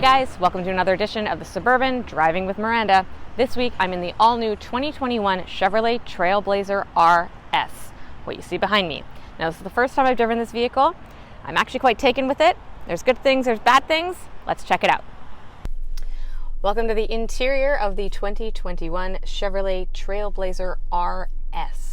Hey guys, welcome to another edition of the Suburban Driving with Miranda. This week I'm in the all-new 2021 Chevrolet Trailblazer RS, what you see behind me. Now this is the first time I've driven this vehicle. I'm actually quite taken with it. There's good things, there's bad things. Let's check it out. Welcome to the interior of the 2021 Chevrolet Trailblazer RS.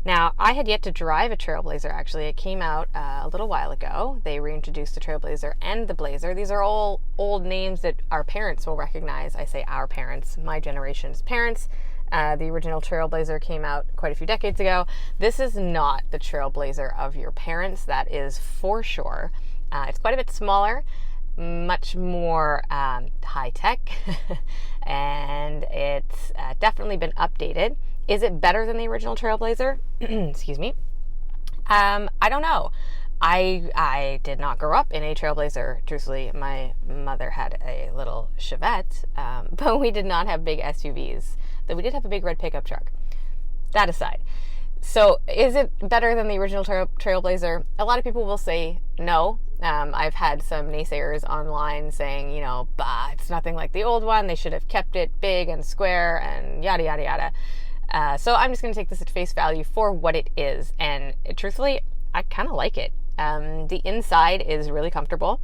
Now, I had yet to drive a Trailblazer, actually. It came out a little while ago. They reintroduced the Trailblazer and the Blazer. These are all old names that our parents will recognize. I say our parents, my generation's parents. The original Trailblazer came out quite a few decades ago. This is not the Trailblazer of your parents, that is for sure. It's quite a bit smaller, much more high-tech, and it's definitely been updated. Is it better than the original Trailblazer? Excuse me. I don't know. I did not grow up in a Trailblazer. Truthfully, my mother had a little Chevette, but we did not have big SUVs. Though we did have a big red pickup truck. That aside. So is it better than the original Trailblazer? A lot of people will say no. I've had some naysayers online saying, bah, it's nothing like the old one. They should have kept it big and square and yada, yada, yada. So I'm just going to take this at face value for what it is. And truthfully, I kind of like it. The inside is really comfortable.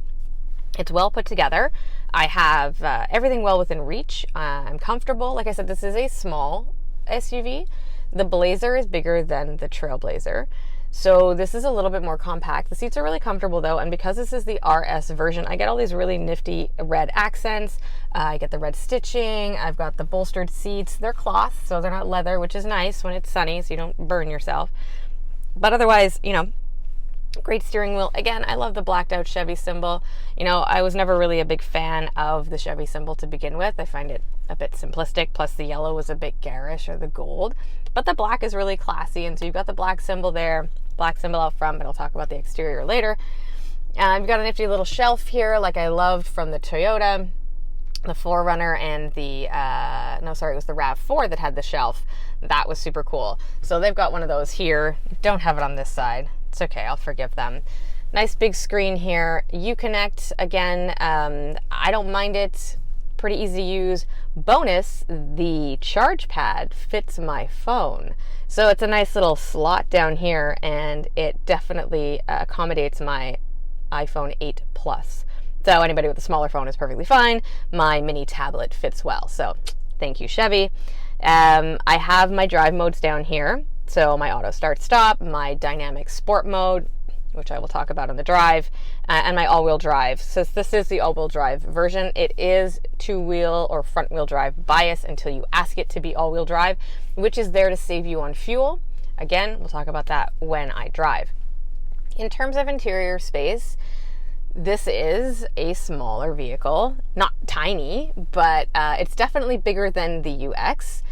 It's well put together. I have everything well within reach. I'm comfortable. Like I said, this is a small SUV. The Blazer is bigger than the Trailblazer. So this is a little bit more compact. The seats are really comfortable though, and because this is the RS version, I get all these really nifty red accents. I get the red stitching. I've got the bolstered seats. They're cloth, so they're not leather, which is nice when it's sunny so you don't burn yourself. But otherwise, great steering wheel. Again, I love the blacked out Chevy symbol. I was never really a big fan of the Chevy symbol to begin with. I find it a bit simplistic, plus the yellow was a bit garish, or the gold. But the black is really classy, and so you've got the black symbol there, black symbol out front, but I'll talk about the exterior later. You've got a nifty little shelf here, like I loved from the Toyota, the 4Runner, and the, it was the RAV4 that had the shelf. That was super cool. So they've got one of those here. Don't have it on this side. It's okay, I'll forgive them. Nice big screen here. Uconnect, again, I don't mind it. Pretty easy to use. Bonus, the charge pad fits my phone. So it's a nice little slot down here, and it definitely accommodates my iPhone 8 Plus. So anybody with a smaller phone is perfectly fine. My mini tablet fits well. So thank you, Chevy. I have my drive modes down here. So my auto start stop, my dynamic sport mode, which I will talk about on the drive, and my all-wheel drive. So this is the all-wheel drive version. It is two-wheel or front-wheel drive bias until you ask it to be all-wheel drive, which is there to save you on fuel. Again, we'll talk about that when I drive. In terms of interior space, this is a smaller vehicle. Not tiny, but it's definitely bigger than the UX.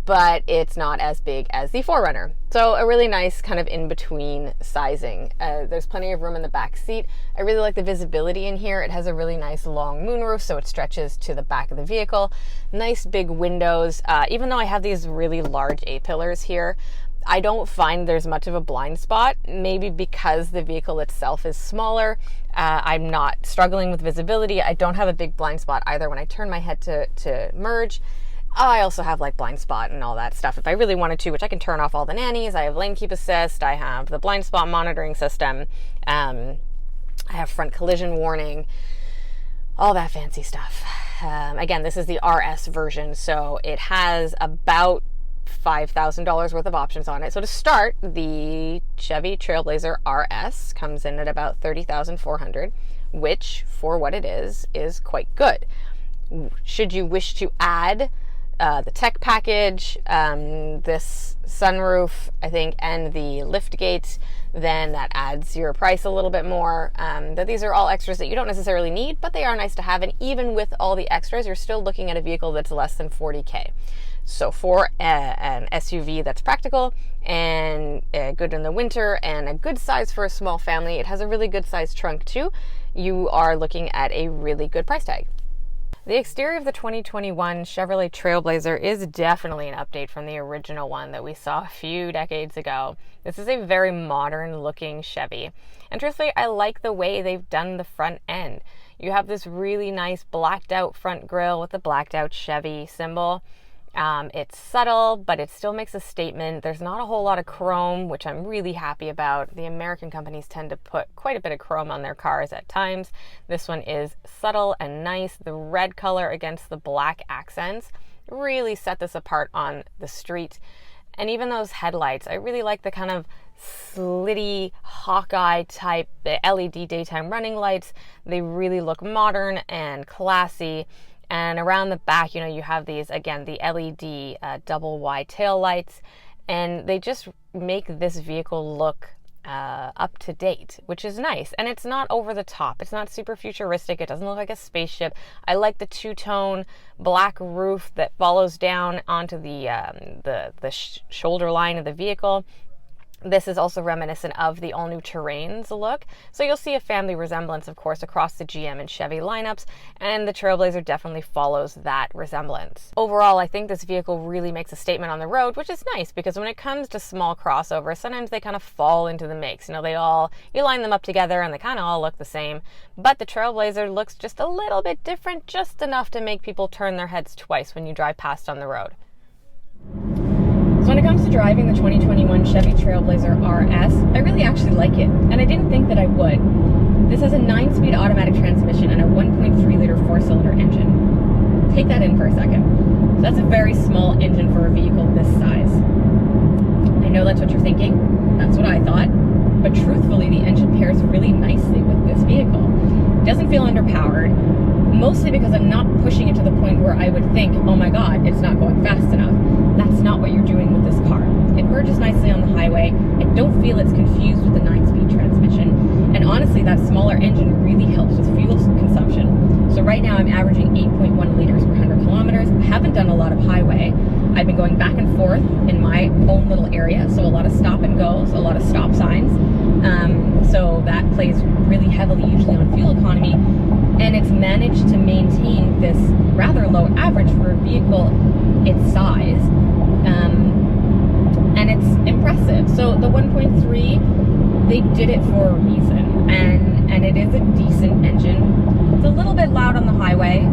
But it's not as big as the 4Runner. So a really nice kind of in-between sizing. There's plenty of room in the back seat. I really like the visibility in here. It has a really nice long moonroof, so it stretches to the back of the vehicle. Nice big windows. Even though I have these really large A-pillars here, I don't find there's much of a blind spot, maybe because the vehicle itself is smaller. I'm not struggling with visibility. I don't have a big blind spot either when I turn my head to merge. I also have blind spot and all that stuff if I really wanted to, which I can turn off all the nannies. I have lane keep assist. I have the blind spot monitoring system. I have front collision warning, all that fancy stuff. Again, this is the RS version, so it has about $5,000 worth of options on it. So to start, the Chevy Trailblazer RS comes in at about $30,400, which for what it is quite good. Should you wish to add the tech package, this sunroof, I think, and the lift gates, then that adds your price a little bit more. But these are all extras that you don't necessarily need, but they are nice to have. And even with all the extras, you're still looking at a vehicle that's less than $40K. So for an SUV that's practical and good in the winter and a good size for a small family, it has a really good size trunk too. You are looking at a really good price tag. The exterior of the 2021 Chevrolet Trailblazer is definitely an update from the original one that we saw a few decades ago. This is a very modern looking Chevy. And truthfully, I like the way they've done the front end. You have this really nice blacked out front grille with the blacked out Chevy symbol. It's subtle, but it still makes a statement. There's not a whole lot of chrome, which I'm really happy about. The American companies tend to put quite a bit of chrome on their cars at times. This one is subtle and nice. The red color against the black accents really set this apart on the street. And even those headlights, I really like the kind of slitty Hawkeye type, the LED daytime running lights. They really look modern and classy. And around the back, you have these, again, the LED double wide tail lights, and they just make this vehicle look up to date, which is nice. And it's not over the top. It's not super futuristic. It doesn't look like a spaceship. I like the two-tone black roof that follows down onto the shoulder line of the vehicle. This is also reminiscent of the all-new Terrain's look. So you'll see a family resemblance, of course, across the GM and Chevy lineups, and the Trailblazer definitely follows that resemblance. Overall, I think this vehicle really makes a statement on the road, which is nice because when it comes to small crossovers, sometimes they kind of fall into the mix. You line them up together and they kind of all look the same, but the Trailblazer looks just a little bit different, just enough to make people turn their heads twice when you drive past on the road. So when it comes to driving the 2021 Chevy Trailblazer RS, I really actually like it, and I didn't think that I would. This has a 9-speed automatic transmission and a 1.3-liter 4-cylinder engine. Take that in for a second. So that's a very small engine for a vehicle this size. I know that's what you're thinking. That's what I thought. But truthfully, the engine pairs really nicely with this vehicle. It doesn't feel underpowered, mostly because I'm not pushing it to the point where I would think, oh my god, it's not going fast enough. That's not what you're doing with this car. It merges nicely on the highway. I don't feel it's confused with the 9-speed transmission. And honestly, that smaller engine really helps with fuel consumption. So right now I'm averaging 8.1 liters per 100 kilometers. I haven't done a lot of highway. I've been going back and forth in my own little area, so a lot of stop and goes, a lot of stop signs. So that plays really heavily usually on fuel economy, and it's managed to maintain this rather low average for a vehicle its size, and it's impressive. So the 1.3, they did it for a reason, and it is a decent engine. It's a little bit loud on the highway.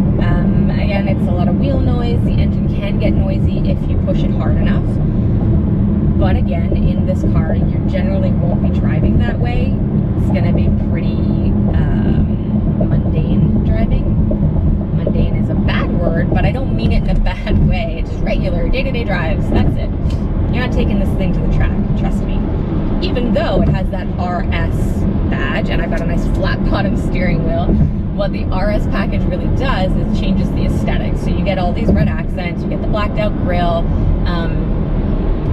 Again, it's a lot of wheel noise. The engine can get noisy if you push it hard enough. But again, in this car, you generally won't be driving that way. It's going to be pretty mundane driving. Mundane is a bad word, but I don't mean it in a bad way. It's just regular day-to-day drives. That's it. You're not taking this thing to the track, trust me. Even though it has that RS badge, and I've got a nice flat bottom steering wheel, what the RS package really does is changes the aesthetics. So you get all these red accents, you get the blacked out grille.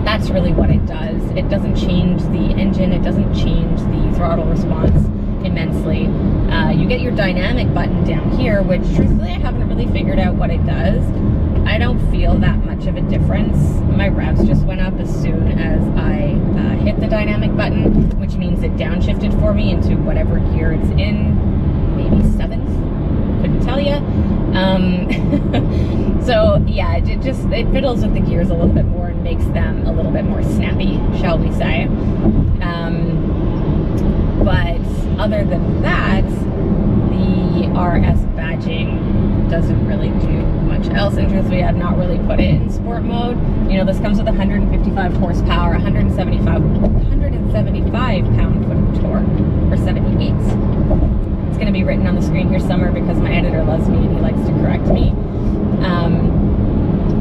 That's really what it does. It doesn't change the engine, it doesn't change the throttle response immensely. You get your dynamic button down here, which truthfully I haven't really figured out what it does. I don't feel that much of a difference. My revs just went up as soon as I hit the dynamic button, which means it downshifted for me into whatever gear it's in, maybe 7th, couldn't tell you. So yeah, it fiddles with the gears a little bit more and makes them a little bit more snappy, shall we say. But other than that, the RS badging doesn't really do much else. And truthfully, I've not really put it in sport mode. This comes with 155 horsepower, 175 pound-foot of torque, or 78. It's going to be written on the screen here somewhere because my editor loves me and he likes to correct me.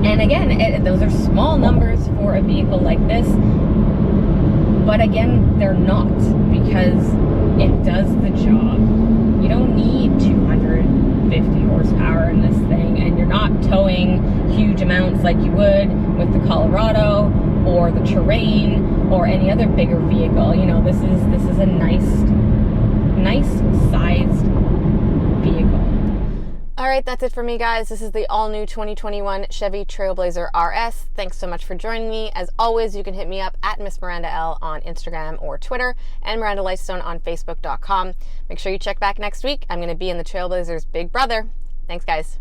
And again, those are small numbers for a vehicle like this, but again, they're not, because it does the job. You don't need 250 horsepower in this thing, and you're not towing huge amounts like you would with the Colorado or the Terrain or any other bigger vehicle. This is a nice sized vehicle. All right, that's it for me, guys. This is the all-new 2021 Chevy Trailblazer RS. Thanks so much for joining me. As always, you can hit me up at Miss Miranda L on Instagram or Twitter, and Miranda Lightstone on Facebook.com. Make sure you check back next week. I'm going to be in the Trailblazer's big brother. Thanks, guys.